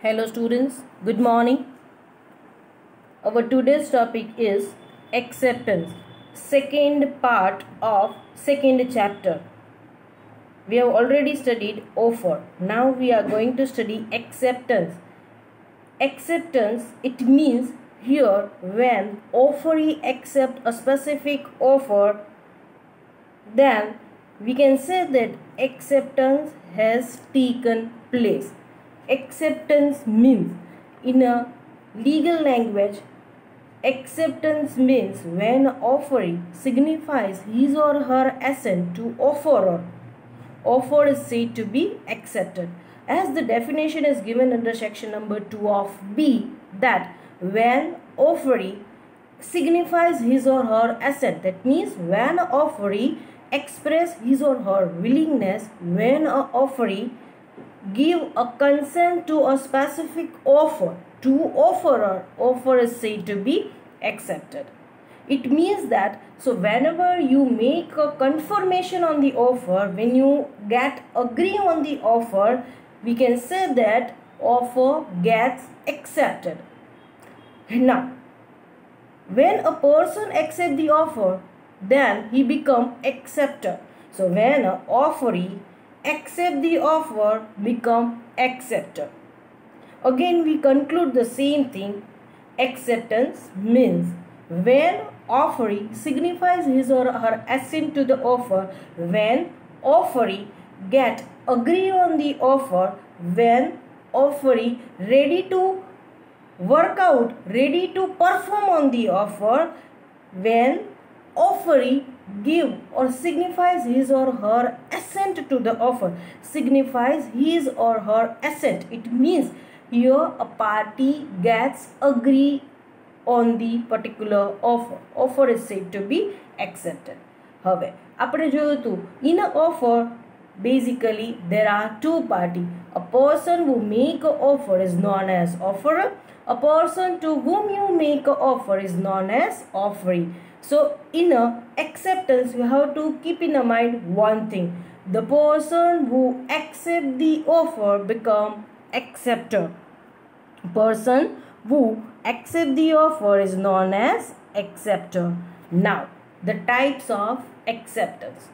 Hello students, good morning. Our today's topic is acceptance, second part of second chapter. We have already studied offer. Now we are going to study acceptance. Acceptance, it means here when offeree accept a specific offer, then we can say that acceptance has taken place. Acceptance means, in a legal language, acceptance means when offeree signifies his or her assent to offeror. Offer is said to be accepted. As the definition is given under section number 2 of B, that when offeree signifies his or her assent, that means when offeree express his or her willingness, when an offeree give a consent to a specific offer to offeror, offer is said to be accepted. It means that, so whenever you make a confirmation on the offer, when you get agree on the offer, we can say that offer gets accepted. Now, when a person accepts the offer, then he become acceptor. So when an offeree accept the offer, become acceptor. Again we conclude the same thing. Acceptance means when offeree signifies his or her assent to the offer, when offeree get agree on the offer, when offeree ready to work out, ready to perform on the offer, when offeree give or signifies his or her assent to the offer, signifies his or her assent. It means here a party gets agree on the particular offer. Offer is said to be accepted. હવે આપણે જોયું હતું, in an offer basically there are two parties. A person who make an offer is known as offerer. A person to whom you make an offer is known as offeree. So in a acceptance you have to keep in mind one thing. The person who accept the offer become acceptor. Person who accept the offer is known as acceptor. Now the types of acceptance.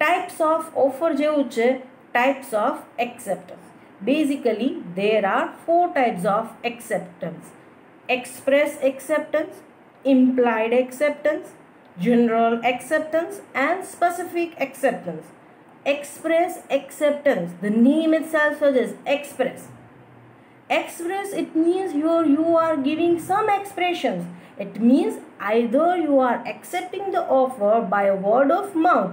Types of offer જેવું છે, types of acceptance. Basically there are four types of acceptance: express acceptance, implied acceptance, general acceptance, and specific acceptance. Express acceptance, the name itself suggests express. Express, it means you are giving some expressions. It means either you are accepting the offer by a word of mouth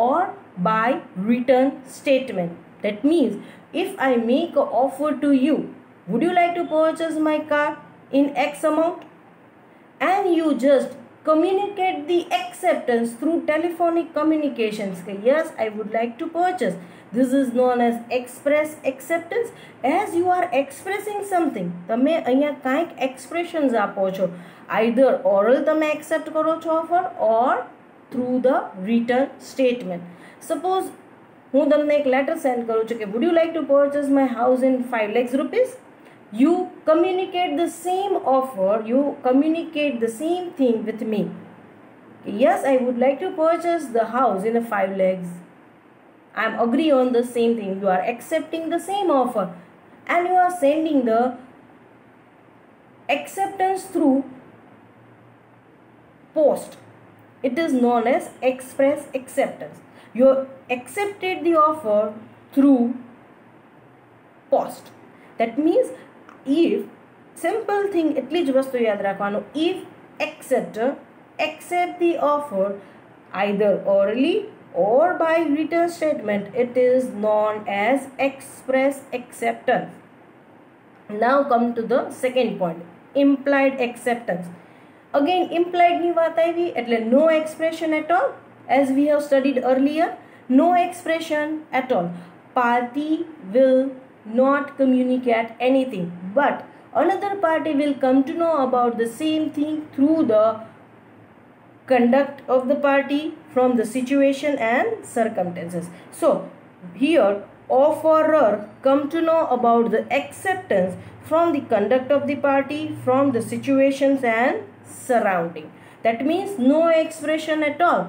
or by written statement. That means if I make an offer to you, would you like to purchase my car in X amount? And you just communicate the acceptance through telephonic communications. Yes, I would like to purchase. This is known as express acceptance. As you are expressing something, તમે અહીંયા કાંઈક expressions આપો છો. Either oral તમે accept કરો છો offer or through the written statement. Suppose હું તમને એક letter send કરું છું કે would you like to purchase my house in 5 lakhs rupees? You communicate the same offer, you communicate the same thing with me. Yes, I would like to purchase the house in a 5 lakhs. I am agree on the same thing. You are accepting the same offer and you are sending the acceptance through post. It is known as express acceptance. You accepted the offer through post. That means if simple thing એટલી જ વસ્તુ યાદ રાખવાનું, if acceptor accept the offer either orally or by written statement, it is known as express acceptance. Now come to the second point, implied acceptance. Again implied ની વાત આવી એટલે no expression at all. As we have studied earlier, no expression at all. Party will not communicate anything, but another party will come to know about the same thing through the conduct of the party, from the situation and circumstances. So here offerer come to know about the acceptance from the conduct of the party, from the situations and surrounding. That means no expression at all.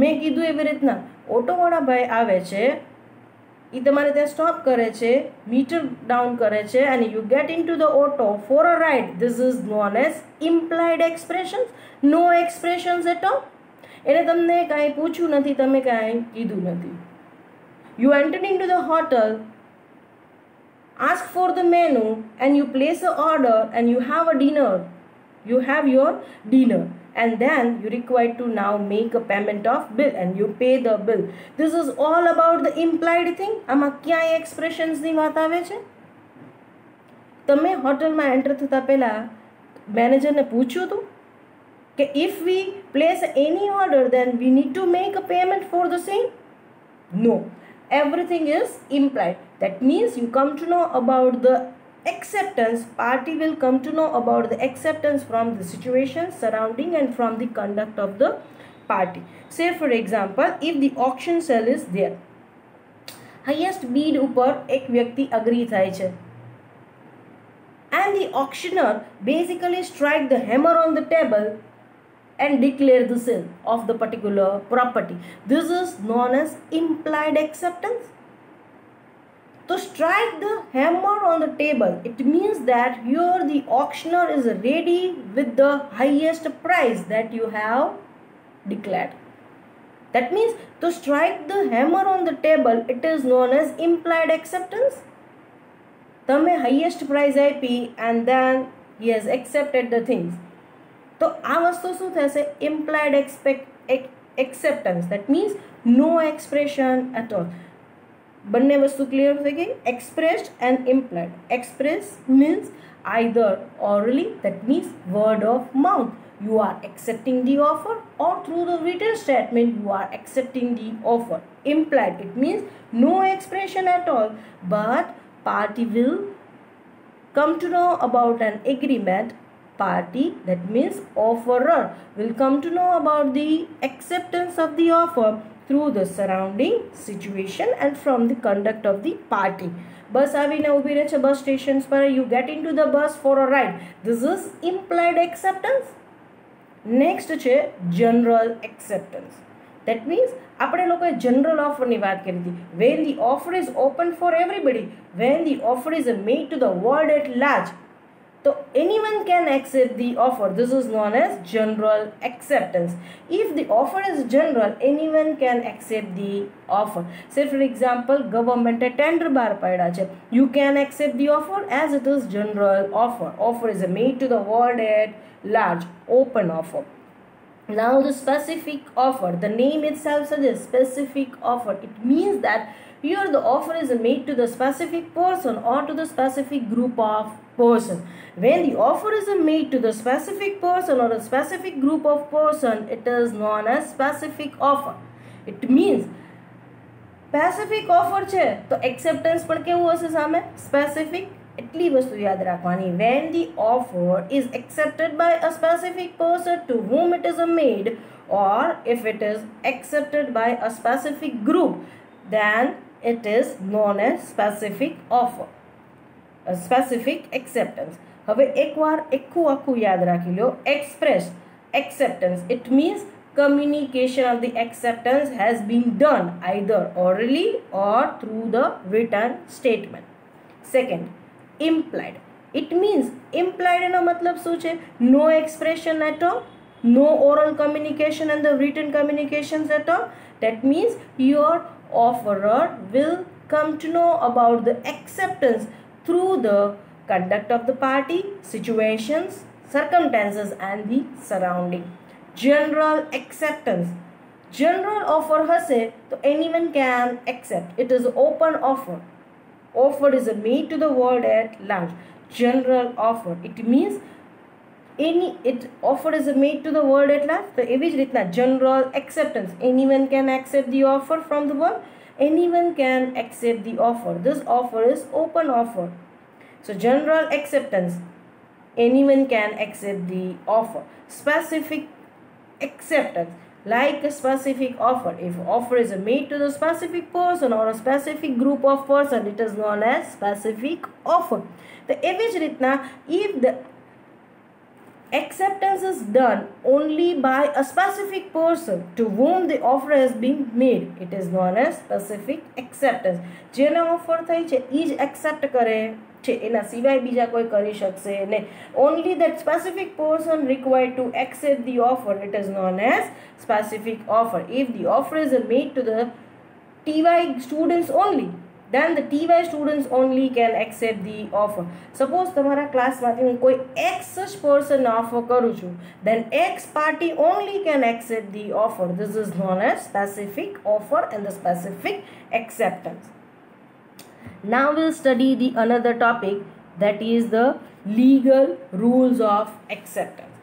મેં કીધું એવી રીતના ઓટોવાળા ભાઈ આવે છે, એ તમારે ત્યાં stop કરે છે, મીટર ડાઉન કરે છે, અને you get into the auto for a ride. This is known as implied expressions. No expressions at all. એને તમને કાંઈ પૂછ્યું નથી, તમે કાંઈ કીધું નથી. You enter into the hotel, ask for the menu, and you place an order, and you have a dinner. You have your dinner, and then you require to now make a payment of bill, and you pay the bill. This is all about the implied thing. આમાં ક્યાંય expressionsની વાત આવે છે? તમે હોટલમાં enter થતા પહેલા મેનેજરને પૂછ્યું હતું કે if we place any order, then we need to make a payment for the same? No. Everything is implied. That means you come to know about the acceptance. Party will come to know about the acceptance from the situation, surrounding, and from the conduct of the party. Say for example, if the auction sale is there, highest bid ઉપર એક વ્યક્તિ agree થાય છે, and the auctioneer basically strike the hammer on the table and declare the sale of the particular property. This is known as implied acceptance. To strike the hammer on the table, it means that here the auctioneer is ready with the highest price that you have declared. That means to strike the hammer on the table, it is known as implied acceptance. તમે highest price આપી and then he has accepted the things. તો આ વસ્તુ શું થશે? implied acceptance. That means no expression at all. બંને વસ્તુ clear થઈ ગઈ? expressed and implied. Expressed means either orally, that means word of mouth, you are accepting the offer, or through the written statement you are accepting the offer. Implied, it means no expression at all, but party will come to know about an agreement. Party, that means offerer, will come to know about the acceptance of the offer through the surrounding situation and from the conduct of the party. Bus આવીને ઊભી રહે છે બસ stations પર, you get into the bus for a ride. This is implied acceptance. Next છે general acceptance. That means આપણે લોકોએ general offerની વાત કરી હતી. When the offer is open for everybody, when the offer is made to the world at large, so anyone can accept the offer. This is known as general acceptance. If the offer is general, anyone can accept the offer. Say for example, government a tender bar પાડ્યા છે. You can accept the offer as it is general offer. Offer is made to the world at large, open offer. Now the specific offer, the name itself suggests specific offer. It means that here the offer is made to the specific person or to the specific group of person. When the offer is made to the specific person or a specific group of person, it is known as specific offer. It means specific offer છે તો acceptance પણ કેવું હશે સામે? Specific. એટલી વસ્તુ યાદ રાખવાની. When the offer is accepted by a specific person to whom it is made, or if it is accepted by a specific group, then it is known as specific offer, a specific acceptance. હવે એકવાર આખું યાદ રાખી લો. Express acceptance, it means communication of the acceptance has been done either orally or through the written statement. Second, implied. It means implied એનો મતલબ શું છે? No expression at all, no oral communication and the written communications at all. That means your offerer will come to know about the acceptance through the conduct of the party, situations, circumstances and the surrounding. General acceptance. General offer હશે તો anyone can accept. It is open offer. Offer is made to the world at large. General offer. It means offer is made to the world at large. So એવી જ રીતના general acceptance. Anyone can accept the offer from the world. Anyone can accept the offer. This offer is open offer. So general acceptance. Anyone can accept the offer. Specific acceptance. like a specific offer. If offer is made to the specific person or a specific group of person, it is known as specific offer. તો એવી જ રીતના if the acceptance is done only by a specific person to whom the offer has been made, it is known as specific acceptance. જેને offer થઈ છે એ જ accept કરે છે, એના સિવાય બીજા કોઈ કરી શકશે નહીં. only that specific person required to accept the offer, it is known as specific offer. If the offer is made to the TY students only, then the TY students only can accept the offer. Suppose તમારા ક્લાસમાંથી હું કોઈ X person offer કરું છું, then X party only can accept the offer. This is known as specific offer and the specific acceptance. Now we'll study the another topic, that is the legal rules of acceptance.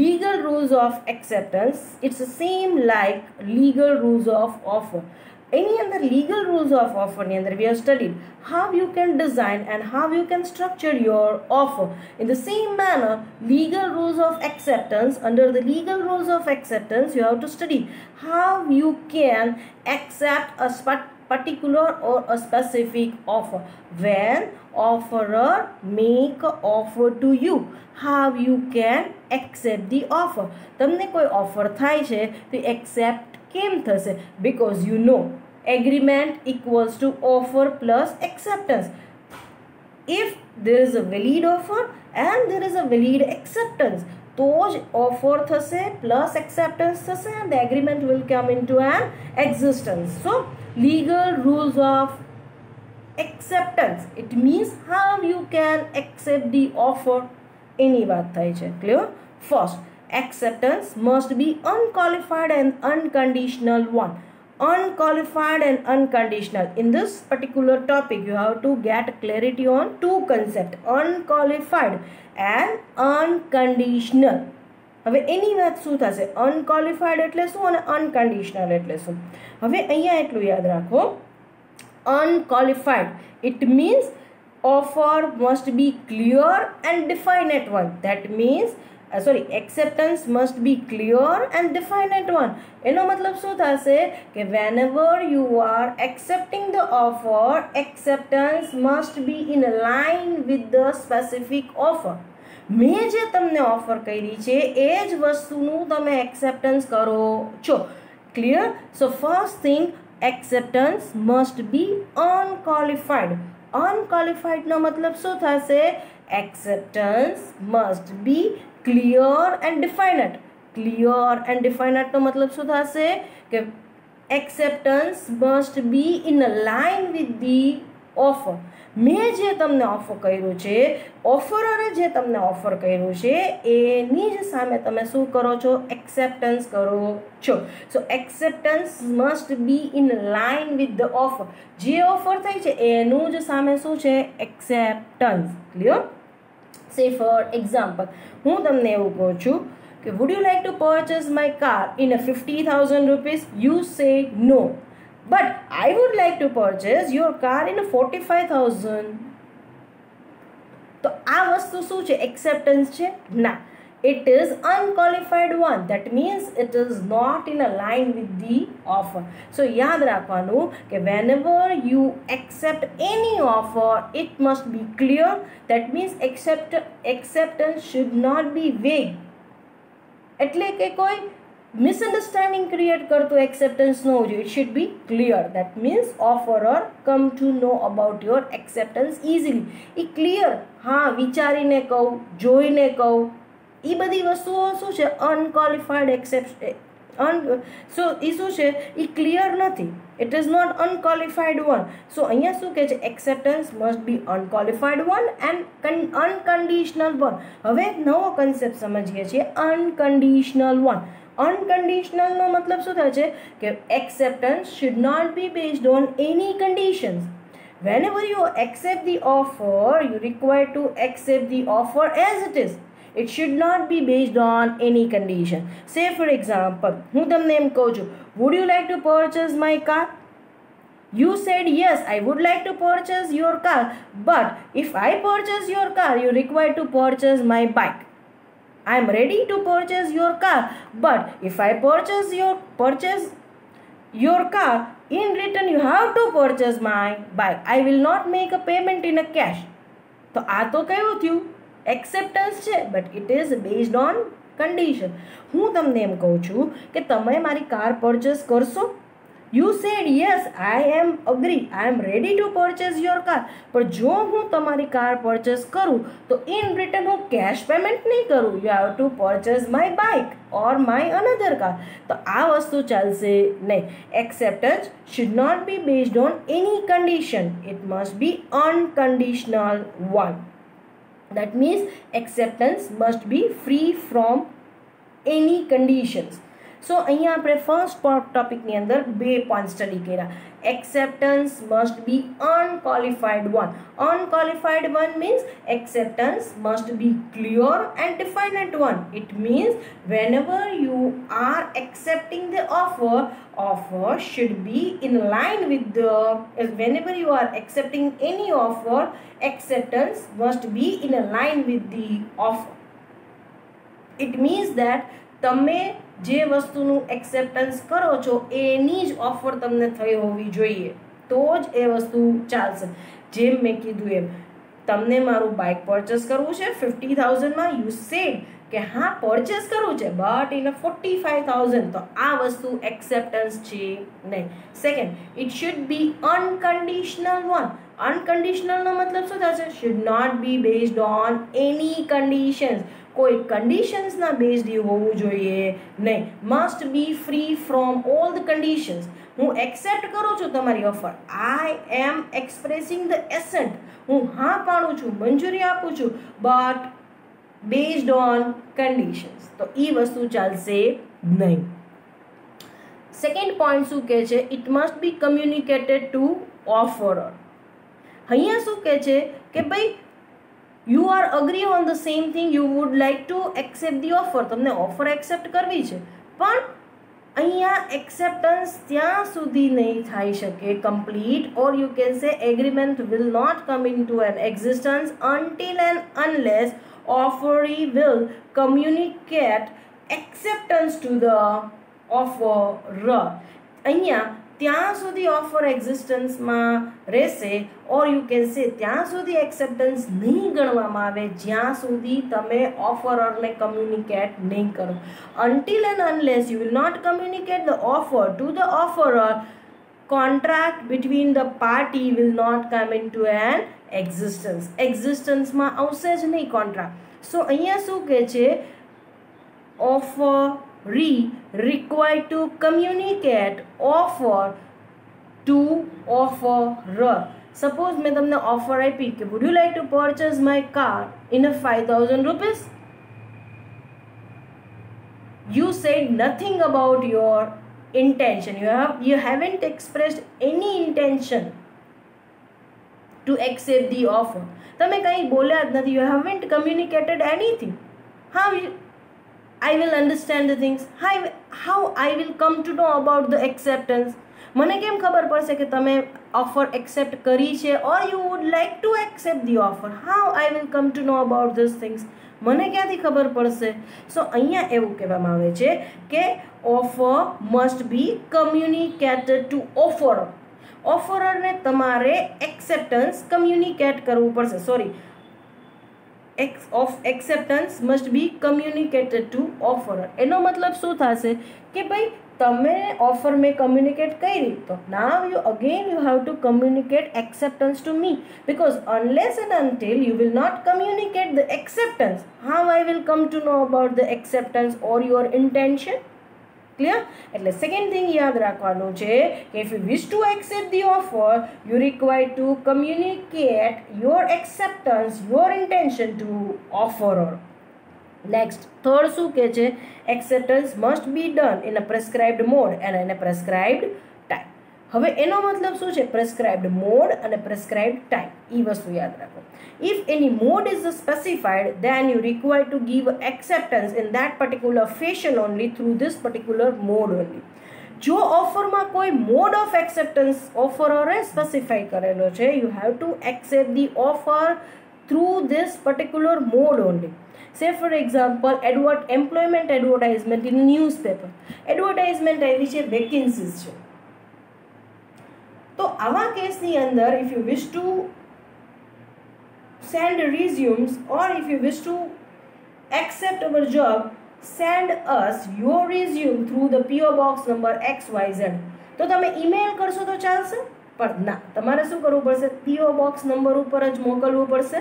Legal rules of acceptance, it's the same like legal rules of offer. Any other legal rules of offer we have studied how you can design and how you can structure your offer. In the same manner, legal rules of acceptance, under the legal rules of acceptance you have to study how you can accept a particular or a specific offer. When offerer make a offer to you, how you can accept the offer. તમને કોઈ offer થાય છે તો accept કેમ થશે? Because you know agreement equals to offer plus acceptance. If there is a valid offer and there is a valid acceptance, તો જ offer થશે plus acceptance થશે and the agreement will come into an existence. So legal rules of acceptance, it means how you can accept the offer. એની વાત થાય છે. Clear? First, acceptance must be unqualified and unconditional one. Unqualified and unconditional. In this particular topic, you have to get clarity on two concepts, unqualified and unconditional. હવે એની વાત શું થશે? Unqualified એટલે શું અને અનકન્ડિશનલ એટલે શું? હવે અહીંયા એટલું યાદ રાખો, unqualified, it means offer must be clear and definite one. That means acceptance must be clear and definite one. એનો મતલબ શું થશે કે whenever you are accepting the offer, acceptance must be in line with the specific offer. મેં જે તમને offer કરી છે એ જ વસ્તુનું તમે એક્સેપ્ટન્સ કરો છો. Clear? So first thing, acceptance must be unqualified. Unqualified નો મતલબ શું થશે? Acceptance must be clear and definite. Clear and definite નો મતલબ શું થશે કે acceptance must be in line with the offer. મેં જે તમને ઓફર કર્યું છે, ઓફરરે જે તમને ઓફર કર્યું છે એની જ સામે તમે શું કરો છો? એક્સેપ્ટન્સ કરો છો. So acceptance must be in line with the offer. જે ઓફર થઈ છે એનું જ સામે શું છે? Acceptance. Clear? Say for example, હું તમને એવું કહું છું કે would you like to purchase my car in 50,000 rupees? You say no. But I would like to purchase your car in 45,000. તો આ વસ્તુ શું છે? એક્સેપ્ટન્સ છે? ના, it is unqualified one. That means it is not in a line with the offer. So યાદ રાખવાનું કે whenever you accept any offer, it must be clear. That means acceptance should not be vague. એટલે કે કોઈ misunderstanding create કરતો acceptance ન હોવું જોઈએ. It should be clear. That means offerer come to know about your acceptance easily. એ clear, હા, વિચારીને કહું, જોઈને કહું, એ બધી વસ્તુઓ શું છે? અનક્વોલિફાઈડ સો એ શું છે? એ ક્લિયર નથી. It is not unqualified one. So અહીંયા શું કહે છે? Acceptance must be unqualified one and unconditional one. હવે એક નવો કન્સેપ્ટ સમજીએ છીએ, અનકન્ડિશનલ વન. અનકન્ડિશનલનો મતલબ શું થાય છે કે acceptance should not be based on any conditions. Whenever you accept the offer, you require to accept the offer as it is. It should not be based on any condition. Say for example, હું તમને એમ કહું છું, would you like to purchase my car? You said yes, I would like to purchase your car, but if I purchase your car, you require to purchase my bike. I am ready to purchase your car, but if I purchase your car, in return you have to purchase my bike. I will not make a payment in a cash. તો આ તો કયું થયું? Acceptance છે, but it is based on condition. હું તમને એમ કહું છું કે તમે મારી કાર પરચેસ કરશો? You said yes, I am agree, I am ready to purchase your car. પણ જો હું તમારી કાર પરચેસ કરું તો ઇન રિટર્ન હું કેશ પેમેન્ટ નહીં કરું. You have to purchase my bike or my another car. તો આ વસ્તુ ચાલશે નહીં. Acceptance should not be based on any condition. It must be unconditional one. That means acceptance must be free from any conditions. So અહીંયા આપણે first ટોપિકની અંદર 2 point study કર્યા. Acceptance must be unqualified one. Unqualified one means acceptance must be clear and definite one. It means whenever you are accepting the offer should be in line with the, whenever you are accepting any offer, acceptance must be in a line with the offer. It means that તમે જે વસ્તુનું acceptance કરો છો એની જ offer તમને થઈ હોવી જોઈએ, તો જ એ વસ્તુ ચાલશે. જેમ મેં કીધું એમ, તમને મારું બાઇક પરચેસ કરવું છે 50,000માં, યુ સેડ કે હા પરચેસ કરવું છે બટ ઇન 45,000, તો આ વસ્તુ એક્સેપ્ટન્સ છે નહીં. Second, it should be unconditional one. અનકન્ડિશનલનો મતલબ શું થશે? Should not be based on any conditions. કોઈ કન્ડિશન્સના બેઝડ હોવું જોઈએ નહીં. Must be free from all the conditions. હું એક્સેપ્ટ કરું છું તમારી offer, I am expressing the assent, હું હા પાડું છું, મંજૂરી આપું છું, બટ બેઝડ ઓન કન્ડિશન્સ. તો એ વસ્તુ ચાલશે નહીં. સેકન્ડ પોઈન્ટ શું કહે છે? It must be communicated to offerer. અહીંયા શું કહે છે કે ભાઈ you are agree on the same thing, you would like to accept the offer. તમને ઓફર એક્સેપ્ટ કરવી છે, પણ અહીંયા એક્સેપ્ટન્સ ત્યાં સુધી નહીં થઈ શકે complete, or you can say agreement will not come into an existence until and unless offeree will communicate acceptance to the offerer. અહીંયા ત્યાં સુધી ઓફર એક્ઝિસ્ટન્સમાં રહેશે, ઓર યુ કેન સે ત્યાં સુધી એક્સેપ્ટન્સ નહીં ગણવામાં આવે જ્યાં સુધી તમે ઓફરરને કમ્યુનિકેટ નહીં કરો. Until and unless you will not communicate the offer to the offerer, contract between the party will not come in to an existence. એક્ઝિસ્ટન્સમાં આવશે જ નહીં કોન્ટ્રાક્ટ. સો અહીંયા શું કહે છે? offeree required to communicate offer to offerer. Suppose મેં તમને ઓફર આપી કે would you like to purchase my car in a 5,000 rupees? You said nothing about your intention. You haven't expressed any intention to accept the offer. તમે કંઈ બોલ્યા જ નથી. You haven't communicated anything. How I will understand the things. How I will come to know about the acceptance? મને કેમ ખબર પડશે કે તમે ઓફર એક્સેપ્ટ કરી છે, or you would like to accept the offer? How I will come to know about these things? મને ક્યાંથી ખબર પડશે? સો અહીંયા એવું કહેવામાં આવે છે કે offer must be communicated to offerer. ઓફરરને તમારે એક્સેપ્ટન્સ કમ્યુનિકેટ કરવું પડશે. Sorry, of acceptance must be communicated to offerer. એનો મતલબ શું થશે કે ભાઈ તમે ઓફર મેં કમ્યુનિકેટ કરી, તો now you have to communicate acceptance to me, because unless and until you will not communicate the acceptance, how I will come to know about the acceptance or your intention? Clear? એટલે second thing યાદ રાખવાનું છે કે if you wish to accept the offer, you require to communicate your acceptance, your intention to offerer. Next third શું કહે છે? Acceptance must be done in a prescribed mode and in a prescribed time. હવે એનો મતલબ શું છે? પ્રેસ્ક્રાઇબ્ડ mode અને પ્રેસ્ક્રાઇબ્ડ time, એ વસ્તુ યાદ રાખો. If any mode is specified, then you require to give acceptance in that particular fashion only, through this particular mode only. જો ઓફરમાં કોઈ મોડ ઓફ એક્સેપ્ટન્સ ઓફરરે સ્પેસિફાઈ કરેલો છે, you have to accept the offer through this particular mode only. Say for example, employment advertisement in a newspaper. Advertisement આવી છે, vacancies છે. તો આવા કેસની અંદર if you wish to send resumes or if you wish to accept our job, send us your resume through the PO box number XYZ. તો તમે email કરશો તો ચાલશે? પણ ના, તમારે શું કરવું પડશે? PO box નંબર ઉપર જ મોકલવું પડશે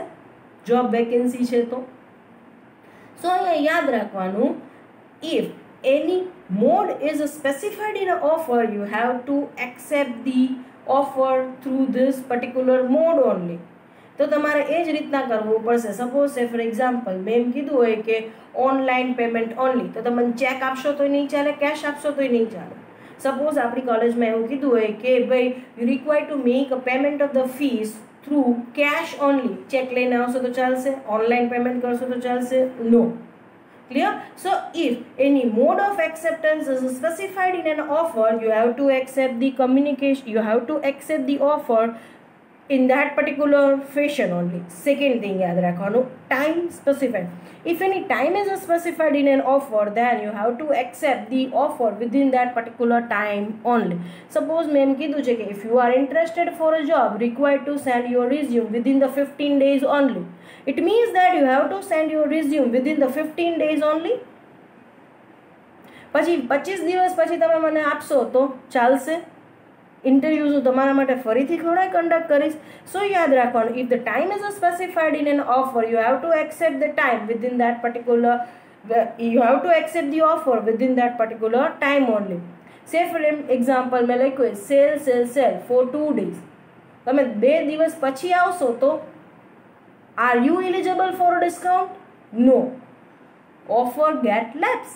જોબ વેકેન્સી છે તો. સો અહીંયા યાદ રાખવાનું, if any mode is specified in an offer, you have to accept the offer through this particular mode only. તો તમારે એ જ રીતના કરવું પડશે. સપોઝ છે ફોર એક્ઝામ્પલ મેં એમ કીધું હોય કે ઓનલાઈન પેમેન્ટ ઓનલી, તો તમે ચેક આપશો તોય નહીં ચાલે, કેશ આપશો તોય નહીં ચાલે. સપોઝ આપણી કોલેજમાં એવું કીધું હોય કે ભાઈ you require to make a payment of the fees through cash only. Cheque લઈને આવશો તો ચાલશે? ઓનલાઈન પેમેન્ટ કરશો તો ચાલશે? નો. Clear? So if any mode of acceptance is specified in an offer, you have to accept the communication, you have to accept the offer in that particular fashion only. Second thing yaad rakhwanu, time specified. If any time is specified in an offer, then you have to accept the offer within that particular time only. Suppose main kidhu che if you are interested for a job, required to send your resume within the 15 days only. It means that you have to send your resume within the 15 days only. પછી 25 દિવસ પછી તમે મને આપશો તો ચાલશે? Interview હું તમારા માટે ફરીથી થોડા કન્ડક્ટ કરીશ. સો યાદ રાખવાનું, if the time is specified in an offer, you have to accept the time within that particular, you have to accept the offer within that particular time only. સે ફોર એક્ઝામ્પલ મેં લખ્યું cell four 2 days. તમે 2 દિવસ પછી આવશો તો are you eligible for a discount? No. Offer get lapse.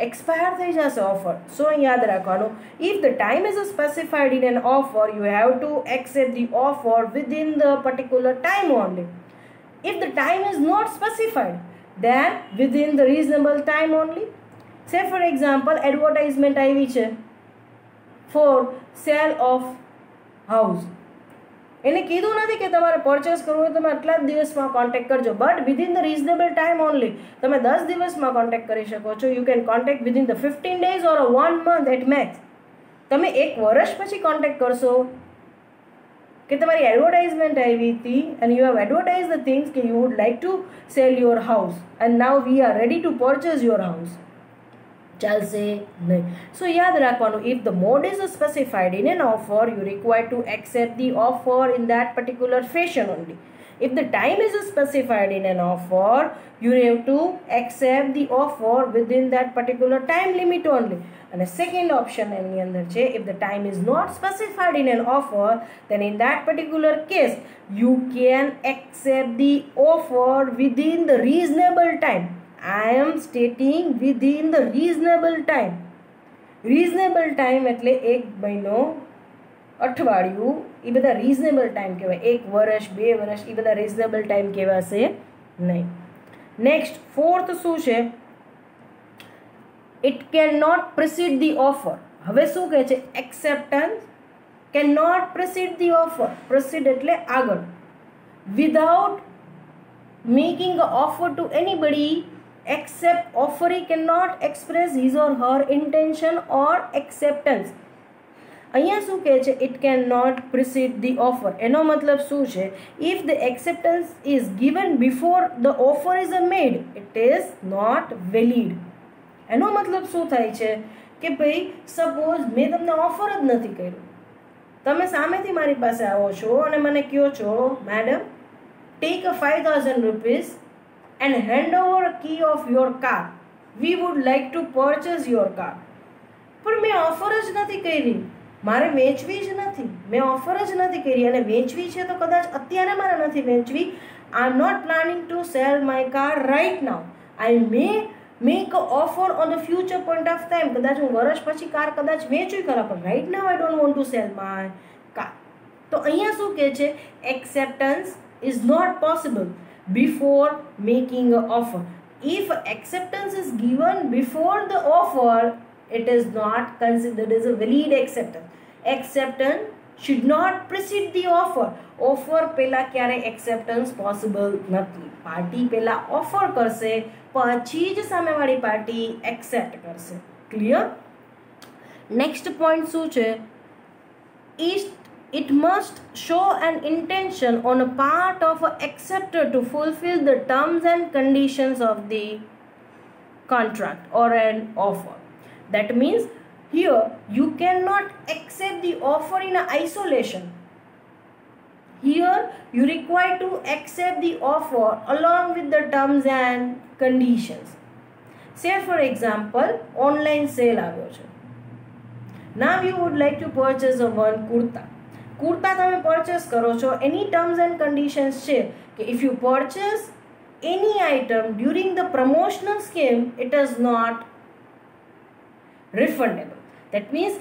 Expire થઈ જશે ઓફર. સો યાદ રાખવાનું, if the time is specified in an offer, you have to accept the offer within the particular time only. If the time is not specified, then within the reasonable time only. Say for example, advertisement આવી છે for sale of house. એને કીધું નથી કે તમારે purchase કરવું હોય તમે આટલા જ દિવસમાં કોન્ટેક્ટ કરજો, but within the reasonable time only. તમે 10 દિવસમાં કોન્ટેક્ટ કરી શકો છો. You can contact within the 15 days or 1 month at max. તમે 1 વર્ષ પછી કોન્ટેક્ટ કરશો કે તમારી એડવર્ટાઇઝમેન્ટ આવી હતી and you have advertise the things કે you would like to sell your house and now we are ready to purchase your house. ચાલશે નહીં. સો યાદ રાખવાનું, if the mode is specified in an offer, you require to accept the offer in that particular fashion only. If the time is specified in an offer, you have to accept the offer within that particular time limit only. And the second option એની અંદર છે, if the time is not specified in an offer, then in that particular case you can accept the offer within the reasonable time. I am stating within the reasonable time. Reasonable time એટલે 1 મહિનો, અઠવાડિયું, એ બધા reasonable time કહેવાય. 1 વર્ષ, 2 વર્ષ, એ બધા reasonable time કહેવાશે નહીં. નેક્સ્ટ ફોર્થ શું છે? It cannot precede the offer. હવે શું કહે છે? Acceptance cannot precede the offer. Precede એટલે આગળ. Without making an offer to anybody except offeree cannot express his or her intention or acceptance. અહીંયા શું કહે છે? It cannot precede the offer. એનો મતલબ શું છે? If the acceptance is given before the offer is made, it is not valid. એનો મતલબ શું થાય છે કે ભાઈ સપોઝ મેં તમને ઓફર જ નથી કર્યું, તમે સામેથી મારી પાસે આવો છો અને મને કહો છો madam take a 5,000 rupees and hand over a key of your car. We would like to purchase your car. પણ મેં ઓફર જ નથી કરી, મારે વેચવી જ નથી, મેં ઓફર જ નથી કરી અને વેચવી છે તો કદાચ અત્યારે મારે નથી વેચવી. I am not planning to sell my car right now. I may make a offer on the future point of time. કદાચ હું વર્ષ પછી કાર કદાચ વેચવી ખરા, પણ right now I don't want to sell my car. તો અહીંયા શું કહે છે? Acceptance is not possible before making an offer. If acceptance is given before the offer, it is not considered as a valid acceptance. Acceptance should not precede the offer. Offer પહેલા ક્યારે acceptance possible નથી. Party પહેલા offer કરશે પછી જ સામેવાળી party accept કરશે. Clear? Next point શું છે? It must show an intention on a part of an acceptor to fulfill the terms and conditions of the contract or an offer. That means here you cannot accept the offer in isolation. Here you require to accept the offer along with the terms and conditions. Say for example, online sale આવ્યો છે. Now you would like to purchase a one kurta. Kurta તમે purchase કરો છો, એની terms and conditions છે કે if you purchase any item during the promotional scheme it is not refundable. That means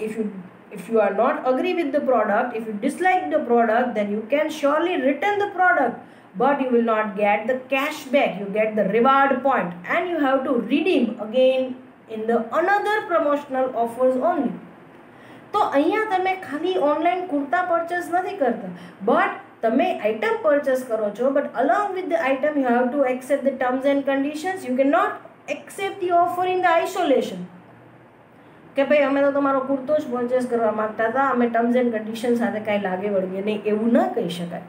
if you are not agree with the product, if you dislike the product, then you can surely return the product, but you will not get the cash back. You get the reward point and you have to redeem again in the another promotional offers only. તો અહીંયા તમે ખાલી online kurta purchase નથી કરતા, but તમે item purchase કરો છો, but along with the item you have to accept the terms and conditions. You can not accept the offer in the isolation કે ભાઈ અમે તો તમારો કુર્તો જ પરચેસ કરવા માગતા હતા, અમે ટર્મ્સ એન્ડ કન્ડિશન સાથે કાંઈ લાગે વળગે નહીં, એવું ન કહી શકાય.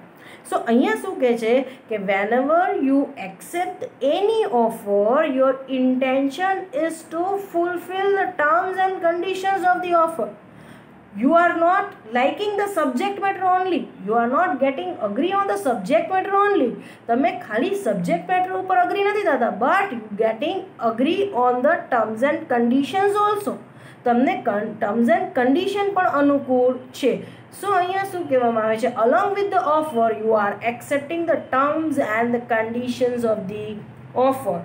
સો અહીંયા શું કહે છે કે whenever you accept any offer, your intention is to fulfill the terms and conditions of the offer. You are not liking the subject matter only. You are not getting agree on the subject matter only. તમે ખાલી subject matter ઉપર agree નથી થતા, but you getting agree on the terms and conditions also. તમને terms and condition પણ અનુકૂળ છે. So અહીંયા શું કહેવામાં આવે છે? Along with the offer, you are accepting the terms and the conditions of the offer.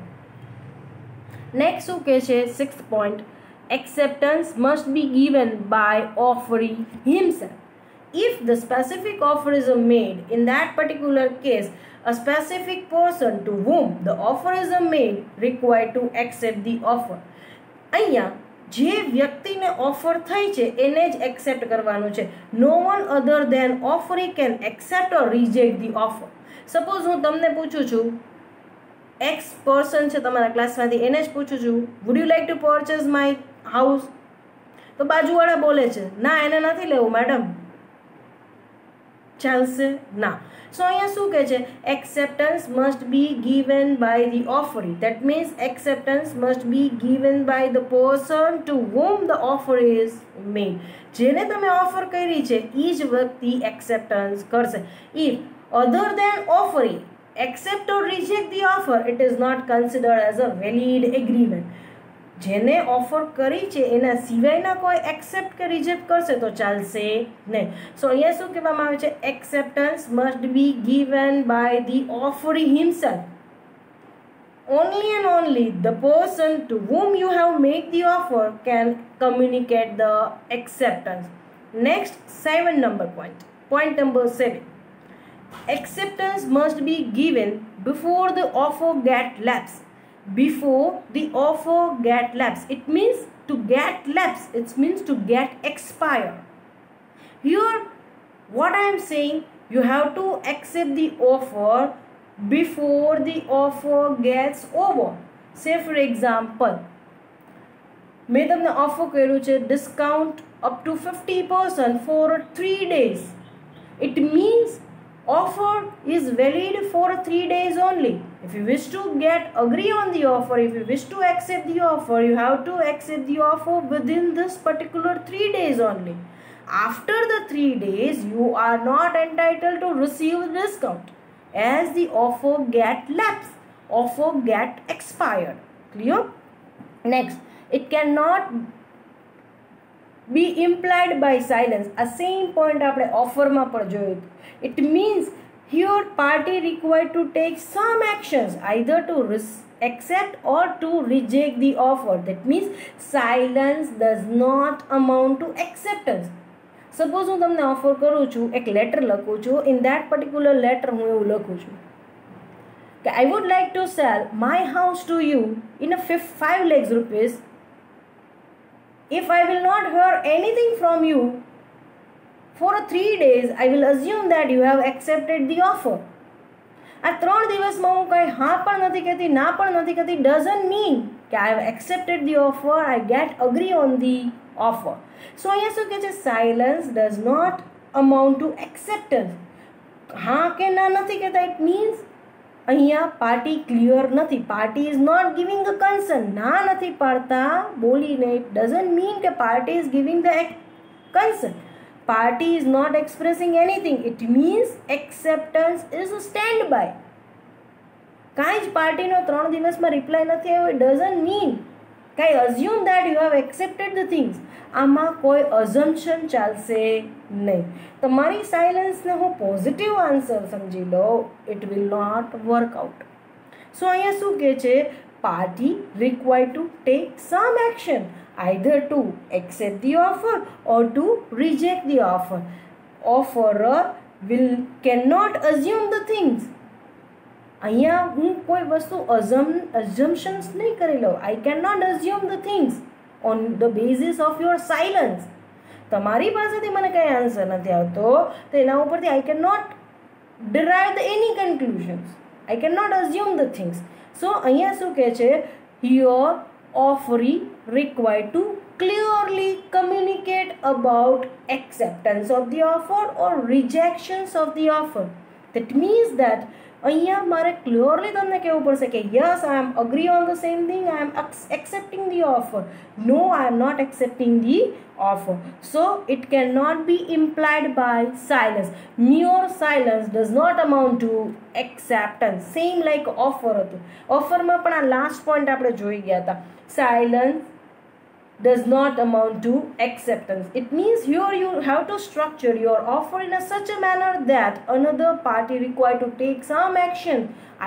Next શું કહે છે? 6th point. Acceptance must be given by offering himself. If the specific offer is made, in that particular case, a specific person to whom the offer is made required to accept the offer. અહીંયા જે વ્યક્તિને offer થઈ છે એને જ accept કરવાનું છે. No one other than offeree can accept or reject the offer. Suppose હું તમને પૂછું છું, એક્સ પર્સન છે તમારા ક્લાસમાંથી, એને જ પૂછું છું would you like to purchase my house, તો બાજુવાળા બોલે છે ના એને નથી લેવું મેડમ, ચાલશે ના. સો અહીંયા શું કહે છે? Acceptance must be given by the offeree. That means acceptance must be given by the person to whom the offer is made. જેને તમે ઓફર કરી છે એ જ વ્યક્તિ એક્સેપ્ટન્સ કરશે. If other than offeree accept or reject the offer, it is not considered as a valid agreement. જેને offer કરી છે એના સિવાયના કોઈ એક્સેપ્ટ કે રિજેક્ટ કરશે તો ચાલશે નહીં. સો અહીંયા શું કહેવામાં આવે છે? Acceptance must be given by the offeree himself. Only and only the person to whom you have made the offer can communicate the acceptance. Next, 7 number point. Point number 7. Acceptance must be given before the offer get lapse. Before the offer get lapse. It means to get lapse. It means to get expire. Here, what I am saying, you have to accept the offer before the offer gets over. Say for example, મેં તમને offer કર્યું છે discount up to 50% for 3 days. It means offer is valid for 3 days only. If you wish to agree on the offer, if you wish to accept the offer, you have to accept the offer within this particular 3 days only. After the 3 days, you are not entitled to receive discount as the offer get lapsed, offer get expired. Clear? Next, it cannot be implied by silence. A same point આપણે ઓફરમાં પણ જોયું. It means here party required to take some actions either to accept or to reject the offer. That means silence does not amount to acceptance. Suppose હું તમને offer કરું છું, એક letter લખું છું, in that particular letter હું એવું લખું છું કે I would like to sell my house to you in a 5 lakhs rupees. If I will not hear anything from you for 3 days I will assume that you have accepted the offer. આ 3 દિવસમાં હું કંઈ હા પણ નથી કહેતી, ના પણ નથી કહેતી, doesn't mean કે I have accepted the offer, I get agree on the offer. So અહીંયા શું કહે છે, silence does not amount to acceptance. હા કે ના નથી કહેતા, it means અહીંયા પાર્ટી ક્લિયર નથી, party is not giving a concern. ના નથી પાડતા બોલીને, it doesn't mean કે party is giving the concern. Party is not expressing anything. It means acceptance is a standby. કાંઈ જ પાર્ટીનો 3 દિવસમાં રિપ્લાય નથી આવ્યો, it doesn't mean કે I assume that you have accepted the things. આમાં કોઈ assumption ચાલશે નહીં. તમારી સાયલન્સને હું પોઝિટિવ આન્સર સમજી લો, it will not work out. સો અહીંયા શું કહે છે, party required to take some action, either to accept the offer or to reject the offer. Offerer cannot assume the things. અહીંયા હું કોઈ વસ્તુ assumptions નહીં કરી લઉં. I cannot assume the things on the basis of your silence. તમારી પાસેથી મને કંઈ આન્સર નથી આવતો તો એના ઉપરથી I cannot derive any conclusions. I cannot assume the things. So અહીંયા શું કહે છે, your offeree required to clearly communicate about acceptance of the offer or rejections of the offer. That means that અહીંયા મારે ક્લિયરલી તમને કહેવું પડશે કે yes, I am agree on the same thing, I am accepting the offer. No, I am not accepting the offer. So it cannot be implied by silence. Mere silence does not amount to acceptance. Same like offer હતું. ઓફરમાં પણ આ last point આપણે જોઈ ગયા હતા. Silence does not amount to acceptance. It means here you have to structure your offer in a such a manner that another party required to take some action,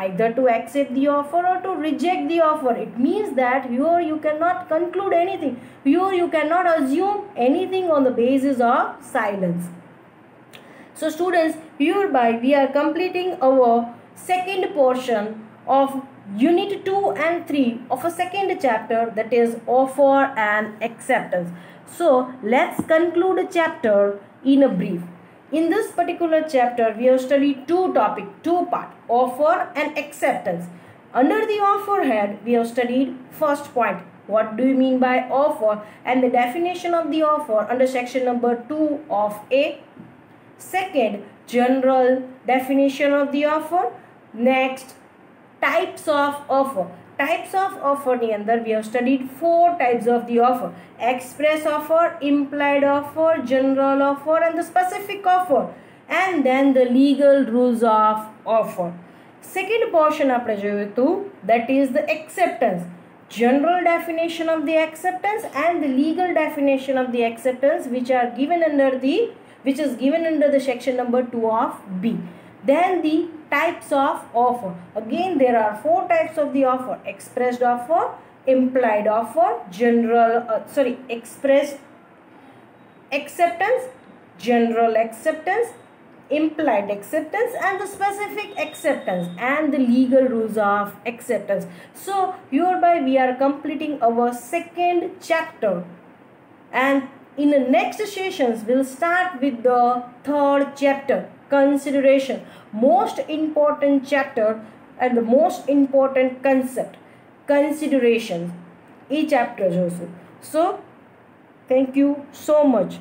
either to accept the offer or to reject the offer. It means that here you cannot conclude anything. Here you cannot assume anything on the basis of silence. So students, hereby we are completing our second portion of Unit 2 and 3 of a second chapter, that is offer and acceptance. So let's conclude the chapter in a brief. In this particular chapter we have studied two parts, offer and acceptance. Under the offer head we have studied first point, what do you mean by offer, and the definition of the offer under section number 2 of A. Second, general definition of the offer. Next, types of offer. Types of offer ની અંદર we have studied 4 types of the offer: express offer, implied offer, general offer and the specific offer, and then the legal rules of offer. Second portion આપણે જોયું હતું, that is the acceptance. General definition of the acceptance and the legal definition of the acceptance which is given under the section number 2 of B. Then the types of offer. Again there are 4 types of the offer: expressed offer, implied offer, expressed acceptance, general acceptance, implied acceptance and the specific acceptance, and the legal rules of acceptance. So hereby we are completing our second chapter, and in the next sessions we'll start with the third chapter, consideration. Most important chapter and the most important concept, consideration. Each chapter also. So thank you so much.